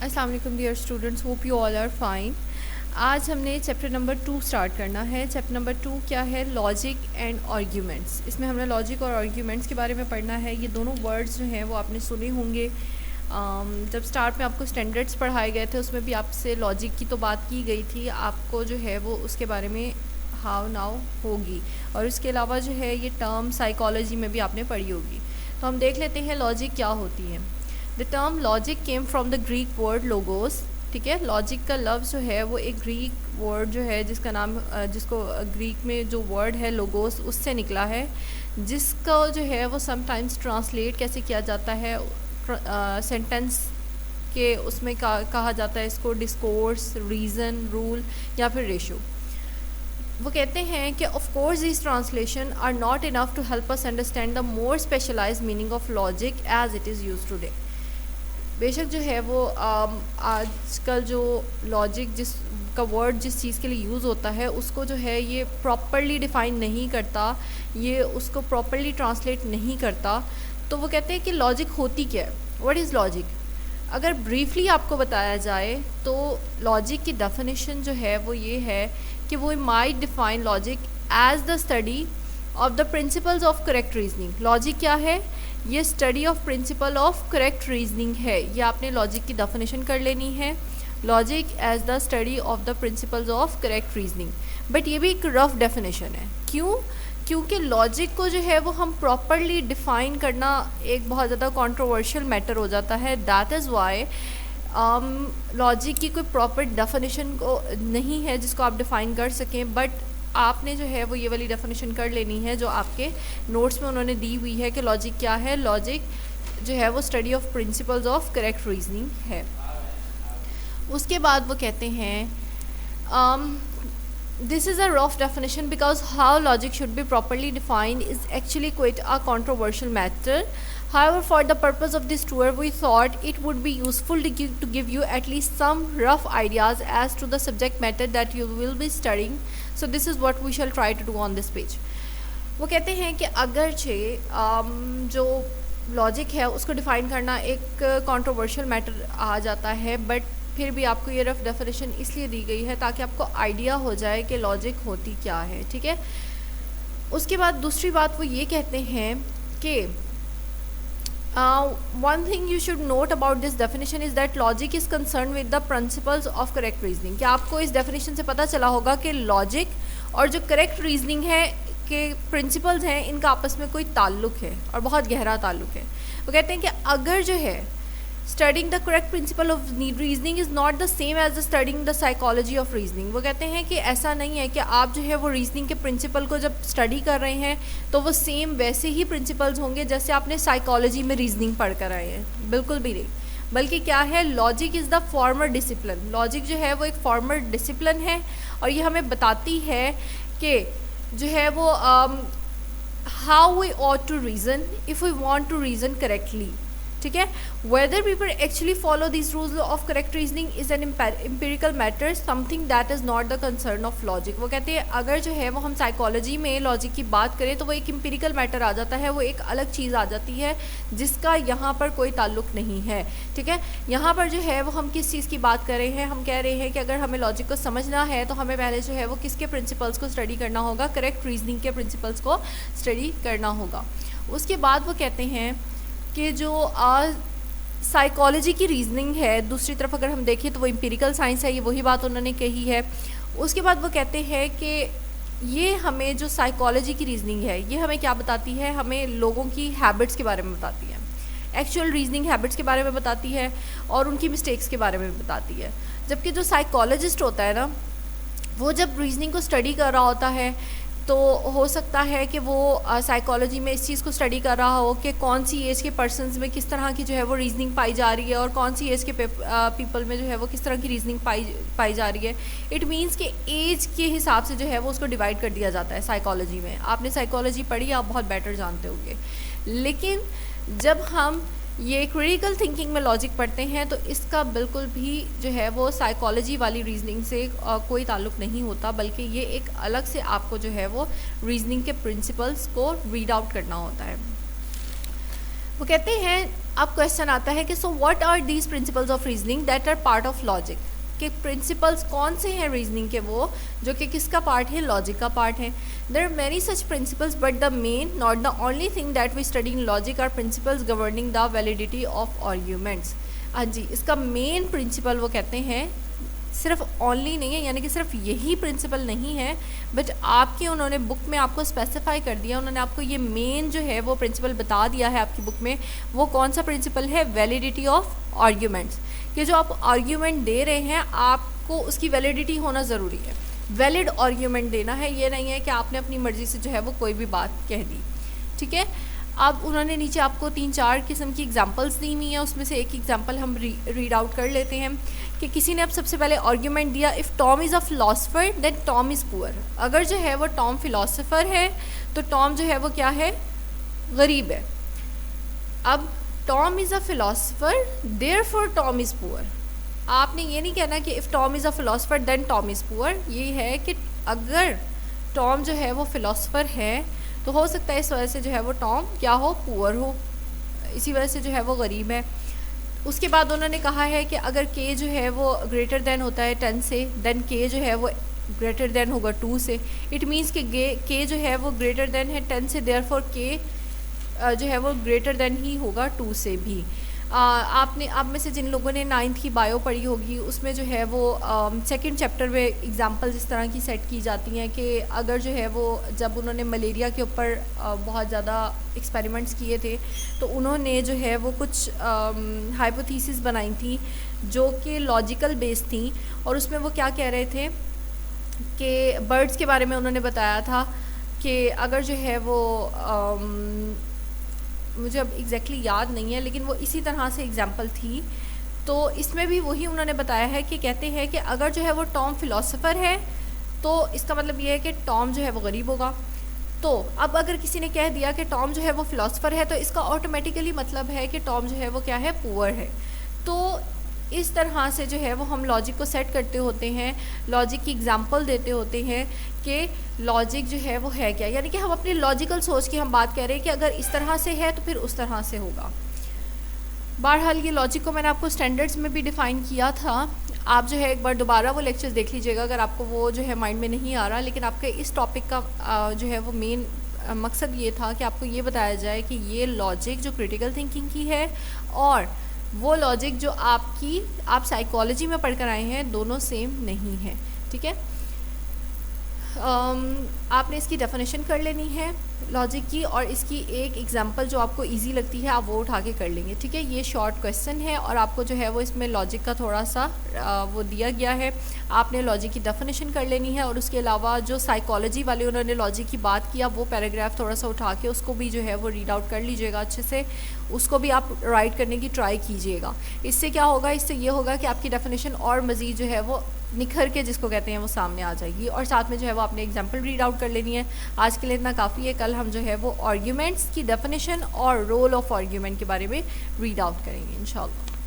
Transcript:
अस्सलाम वालेकुम dear students, hope you all are fine. आज हमने चैप्टर नंबर 2 स्टार्ट करना है। चैप्टर नंबर 2 क्या है? Logic and arguments. इसमें हमने लॉजिक और आर्ग्यूमेंट्स के बारे में पढ़ना है। ये दोनों वर्ड्स जो हैं वो आपने सुने होंगे। जब स्टार्ट में आपको स्टैंडर्ड्स पढ़ाए गए थे उसमें भी आपसे लॉजिक की तो बात की गई थी। आपको जो है वो उसके बारे में हाउ नाउ होगी, और इसके अलावा जो है ये टर्म साइकोलॉजी में भी आपने पढ़ी होगी। तो हम देख लेते हैं लॉजिक क्या होती है। The term logic came from the Greek word logos. ठीक है, लॉजिक का लफ्ज़ जो है वो एक ग्रीक वर्ड जो है जिसका नाम जिसको ग्रीक में जो वर्ड है लोगोस उससे निकला है, जिसका जो है वो समटाइम्स ट्रांसलेट कैसे किया जाता है सेंटेंस के उसमें कहा जाता है इसको डिस्कोर्स, रीज़न, रूल या फिर रेशो। वो कहते हैं कि of course this translation are not enough to help us understand the more specialised meaning of logic as it is used today. बेशक जो है वो आजकल जो लॉजिक जिस का वर्ड जिस चीज़ के लिए यूज़ होता है उसको जो है ये प्रॉपरली डिफ़ाइन नहीं करता, ये उसको प्रॉपरली ट्रांसलेट नहीं करता। तो वो कहते हैं कि लॉजिक होती क्या है, व्हाट इज़ लॉजिक। अगर ब्रीफली आपको बताया जाए तो लॉजिक की डेफिनेशन जो है वो ये है कि वो might define logic as the study of the principles of correct reasoning. Logic क्या है? ये study of principle of correct reasoning है। ये आपने लॉजिक की डेफिनेशन कर लेनी है, logic as the study of the principles of correct reasoning. But ये भी एक रफ डेफिनेशन है। क्यों? क्योंकि लॉजिक को जो है वो हम प्रॉपरली डिफ़ाइन करना एक बहुत ज़्यादा कंट्रोवर्शियल मैटर हो जाता है। दैट इज़ वाई लॉजिक की कोई प्रॉपर डेफिनेशन को नहीं है जिसको आप डिफ़ाइन कर सकें। बट आपने जो है वो ये वाली डेफिनेशन कर लेनी है जो आपके नोट्स में उन्होंने दी हुई है कि लॉजिक क्या है। लॉजिक जो है वो study of principles of correct reasoning है। उसके बाद वो कहते हैं this is a rough definition because how logic should be properly defined is actually quite a controversial matter. However, for the purpose of this tour, we thought it would be useful to give you at least some rough ideas as to the subject matter that you will be studying. So this is what we shall try to do on this page. वो कहते हैं कि अगरचे जो logic है उसको define करना एक कंट्रोवर्शियल मैटर आ जाता है, बट फिर भी आपको ये रफ डेफिनेशन इसलिए दी गई है ताकि आपको आइडिया हो जाए कि लॉजिक होती क्या है। ठीक है, उसके बाद दूसरी बात वो ये कहते हैं कि one thing you should note about this definition is that logic is concerned with the principles of correct reasoning। क्या आपको इस डेफिनेशन से पता चला होगा कि लॉजिक और जो करेक्ट रीजनिंग है के प्रिंसिपल्स हैं इनका आपस में कोई ताल्लुक है और बहुत गहरा ताल्लुक है। वो कहते हैं कि अगर जो है studying the correct principle of reasoning is not the same as the studying the psychology of reasoning. वो कहते हैं कि ऐसा नहीं है कि आप जो है वो रीजनिंग के प्रिंसिपल को जब स्टडी कर रहे हैं तो वो सेम वैसे ही प्रिंसिपल्स होंगे जैसे आपने साइकोलॉजी में रीजनिंग पढ़ कर आए हैं। बिल्कुल भी नहीं, बल्कि क्या है, logic is the former discipline. Logic जो है वो एक फॉर्मर डिसिप्लिन है और ये हमें बताती है कि जो है वो how we ought to reason if we want to reason correctly. ठीक है, whether people actually follow this rules of correct reasoning is an empirical matter, something that is not the concern of logic. वो कहते हैं अगर जो है वो हम साइकोलॉजी में लॉजिक की बात करें तो वो एक एम्पिरिकल मैटर आ जाता है, वो एक अलग चीज़ आ जाती है जिसका यहाँ पर कोई ताल्लुक नहीं है। ठीक है, यहाँ पर जो है वो हम किस चीज़ की बात कर रहे हैं, हम कह रहे हैं कि अगर हमें लॉजिक को समझना है तो हमें पहले जो है वो किसके प्रिंसिपल्स को स्टडी करना होगा, करेक्ट रीजनिंग के प्रिंसिपल्स को स्टडी करना होगा। उसके बाद वो कहते हैं कि जो साइकोलॉजी की रीजनिंग है दूसरी तरफ अगर हम देखें तो वो एम्पिरिकल साइंस है, ये वही बात उन्होंने कही है। उसके बाद वो कहते हैं कि ये हमें जो साइकोलॉजी की रीजनिंग है ये हमें क्या बताती है, हमें लोगों की हैबिट्स के बारे में बताती है, एक्चुअल रीजनिंग हैबिट्स के बारे में बताती है और उनकी मिस्टेक्स के बारे में बताती है। जबकि जो साइकोलॉजिस्ट होता है ना वो जब रीजनिंग को स्टडी कर रहा होता है तो हो सकता है कि वो साइकोलॉजी में इस चीज़ को स्टडी कर रहा हो कि कौन सी एज के पर्सन्स में किस तरह की जो है वो रीजनिंग पाई जा रही है और कौन सी एज के पीपल में जो है वो किस तरह की रीजनिंग पाई जा रही है। इट मीन्स कि एज के हिसाब से जो है वो उसको डिवाइड कर दिया जाता है साइकोलॉजी में। आपने साइकोलॉजी पढ़ी, आप बहुत बेटर जानते होंगे। लेकिन जब हम ये क्रिटिकल थिंकिंग में लॉजिक पढ़ते हैं तो इसका बिल्कुल भी जो है वो साइकोलॉजी वाली रीजनिंग से कोई ताल्लुक नहीं होता, बल्कि ये एक अलग से आपको जो है वो रीजनिंग के प्रिंसिपल्स को रीड आउट करना होता है। वो कहते हैं, अब क्वेश्चन आता है कि so what are these principles of reasoning that are part of logic, कि प्रिंसिपल्स कौन से हैं रीजनिंग के वो जो कि किसका पार्ट है, लॉजिक का पार्ट है। There are many such principles but the main not the only thing that we study in logic are principles governing the validity of arguments. हाँ जी, इसका मेन प्रिंसिपल वो कहते हैं, सिर्फ ओनली नहीं है, यानी कि सिर्फ यही प्रिंसिपल नहीं है, बट आपके उन्होंने बुक में आपको स्पेसिफाई कर दिया, उन्होंने आपको ये मेन जो है वो प्रिंसिपल बता दिया है आपकी बुक में। वो कौन सा प्रिंसिपल है, वैलिडिटी ऑफ आर्ग्यूमेंट्स, कि जो आप आर्ग्यूमेंट दे रहे हैं आपको उसकी वैलिडिटी होना ज़रूरी है, वैलिड आर्ग्यूमेंट देना है, ये नहीं है कि आपने अपनी मर्ज़ी से जो है वो कोई भी बात कह दी। ठीक है, अब उन्होंने नीचे आपको 3-4 किस्म की एग्जांपल्स दी हुई हैं, उसमें से एक एग्जांपल हम रीड आउट कर लेते हैं कि किसी ने अब सबसे पहले आर्ग्यूमेंट दिया, if Tom is a philosopher then Tom is poor. अगर जो है वो टॉम फिलोसफर है तो टॉम जो है वो क्या है, गरीब है। अब Tom is a philosopher therefore Tom is poor, आपने ये नहीं कहना कि if Tom is a philosopher then Tom is poor, ये है कि अगर टॉम जो है वो फिलोसफर है तो हो सकता है इस वजह से जो है वो टॉम क्या हो, पुअर हो, इसी वजह से जो है वो गरीब है। उसके बाद उन्होंने कहा है कि अगर के जो है वो ग्रेटर देन होता है 10 से, देन के जो है वो ग्रेटर देन होगा 2 से। इट मीन्स कि के जो है वो ग्रेटर देन है 10 से, देयरफॉर के जो है वो ग्रेटर देन ही होगा 2 से भी। आपने आप में से जिन लोगों ने 9th की बायो पढ़ी होगी उसमें जो है वो सेकंड चैप्टर में एग्जांपल्स इस तरह की सेट की जाती हैं कि अगर जो है वो जब उन्होंने मलेरिया के ऊपर बहुत ज़्यादा एक्सपेरिमेंट्स किए थे तो उन्होंने जो है वो कुछ हाइपोथेसिस बनाई थी जो कि लॉजिकल बेस्ड थी, और उसमें वो क्या कह रहे थे कि बर्ड्स के बारे में उन्होंने बताया था कि अगर जो है वो मुझे अब एग्जैक्टली याद नहीं है लेकिन वो इसी तरह से एग्जांपल थी। तो इसमें भी वही उन्होंने बताया है कि कहते हैं कि अगर जो है वो टॉम फिलोसोफर है तो इसका मतलब ये है कि टॉम जो है वो गरीब होगा। तो अब अगर किसी ने कह दिया कि टॉम जो है वो फिलोसोफर है तो इसका ऑटोमेटिकली मतलब है कि टॉम जो है वो क्या है, पुअर है। तो इस तरह से जो है वो हम लॉजिक को सेट करते होते हैं, लॉजिक की एग्जांपल देते होते हैं कि लॉजिक जो है वो है क्या, यानी कि हम अपनी लॉजिकल सोच की हम बात कर रहे हैं कि अगर इस तरह से है तो फिर उस तरह से होगा। बहरहाल ये लॉजिक को मैंने आपको स्टैंडर्ड्स में भी डिफ़ाइन किया था, आप जो है एक बार दोबारा वो लेक्चर्स देख लीजिएगा अगर आपको वो जो है माइंड में नहीं आ रहा। लेकिन आपके इस टॉपिक का जो है वो मेन मकसद ये था कि आपको ये बताया जाए कि ये लॉजिक जो क्रिटिकल थिंकिंग की है और वो लॉजिक जो आप साइकोलॉजी में पढ़ कर आए हैं दोनों सेम नहीं है। ठीक है, आपने इसकी डेफिनेशन कर लेनी है लॉजिक की, और इसकी एक एग्जांपल जो आपको इजी लगती है आप वो उठा के कर लेंगे। ठीक है, ये शॉर्ट क्वेश्चन है और आपको जो है वो इसमें लॉजिक का थोड़ा सा वो दिया गया है, आपने लॉजिक की डेफिनेशन कर लेनी है। और उसके अलावा जो साइकोलॉजी वाले उन्होंने लॉजिक की बात किया वो पैराग्राफ थोड़ा सा उठा के उसको भी जो है वो रीड आउट कर लीजिएगा अच्छे से, उसको भी आप राइट करने की ट्राई कीजिएगा। इससे क्या होगा, इससे ये होगा कि आपकी डेफिनेशन और मज़ीद जो है वो निखर के जिसको कहते हैं वो सामने आ जाएगी, और साथ में जो है वो आपने एग्जांपल रीड आउट कर लेनी है। आज के लिए इतना काफ़ी है, कल हम जो है वो आर्ग्यूमेंट्स की डेफिनेशन और रोल ऑफ आर्ग्यूमेंट के बारे में रीड आउट करेंगे इंशाल्लाह।